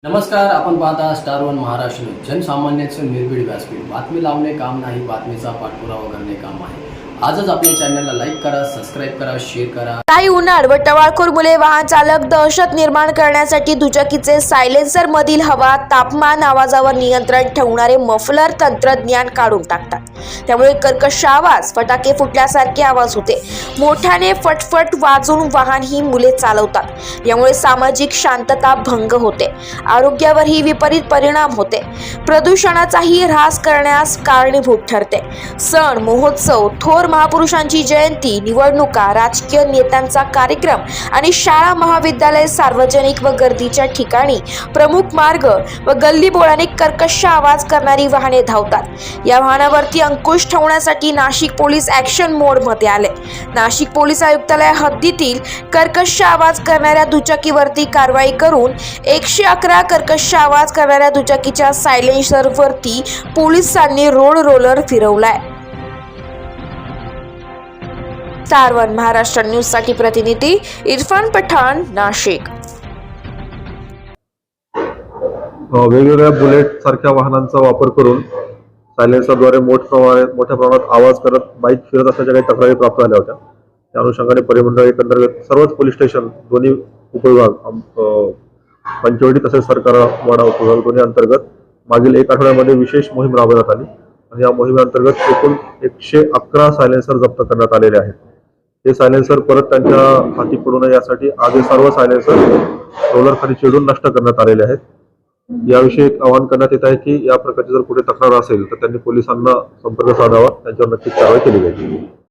नमस्कार, आपण पाहता स्टार वन महाराष्ट्र न्यूज. जनसामान्याचं निर्भीड व्यासपीठ. बातमी लावणे काम नाही, बातमीचा पाठपुरावा करणे काम आहे. आजच आपल्या चॅनलला लाईक करा, सबस्क्राईब करा, शेअर करा. काही उन्हाळ व टवाळखोर मुले वाहन चालक दहशत निर्माण करण्यासाठी दुचाकीचे सायलेन्सर मधील हवा, तापमान, आवाजावर नियंत्रण ठेवणारे मफलर तंत्रज्ञान काढून टाकतात. त्यामुळे कर्कश आवाज, फटाके फुटल्यासारखे आवाज होते. मोठ्याने फटफट वाजून वाहन ही मुले चालवतात. यामुळे सामाजिक शांतता भंग होते. आरोग्यावरही विपरीत परिणाम होते. प्रदूषणाचाही ऱ्हास करण्यास कारणीभूत ठरते. सण, महोत्सव, थोर महापुरुषांची जयंती, निवडणुका, राजकीय नेत्यांचा कार्यक्रम आणि शाळा, महाविद्यालय, सार्वजनिक व गर्दीच्या ठिकाणी, प्रमुख मार्ग व गल्लीबोळाने कर्कश आवाज करणारी वाहने धावतात. या वाहनावरती अंकुश ठेवण्यासाठी नाशिक पोलीस ॲक्शन मोड मध्ये आले. नाशिक पोलीस आयुक्तालय हद्दीतील कर्कश आवाज करणाऱ्या दुचाकीवरती कारवाई करून 111 कर्कश आवाज करणाऱ्या दुचाकीच्या सायलेन्सरवरती पोलिसांनी रोड रोलर फिरवलाय. स्टार वन महाराष्ट्र न्यूज साठी प्रतिनिधी इरफान पठाण, नाशिक. वेगवेगळ्या बुलेट सारख्या वाहनांचा वापर करून सायलेन्सरद्वारे मोठ्या प्रमाणात आवाज करत बाईक फिरत असल्याच्या काही तक्रारी प्राप्त झाल्या होत्या. त्या अनुषंगाने परिमंडळ एकंदरीत सर्वच पोलीस स्टेशन, दोन्ही उपविभाग, पंचवटी तसेच सरकारवाडा उपविभाग दोन्ही अंतर्गत मागील 1 आठवड्यामध्ये विशेष मोहीम राबवण्यात आली आणि या मोहिमेअंतर्गत एकूण 111 सायलेन्सर जप्त करण्यात आलेले आहेत. हे सायलेन्सर परत त्यांच्या हाती पडू नये यासाठी आज हे सर्व सायलेन्सर रोलर खाली चिडून नष्ट करण्यात आलेले आहेत. याविषयी एक आवाहन करण्यात येत आहे की या प्रकारची जर कुठे तक्रार असेल तर त्यांनी पोलिसांना संपर्क साधावा, त्यांच्यावर नक्कीच कारवाई केली जाईल.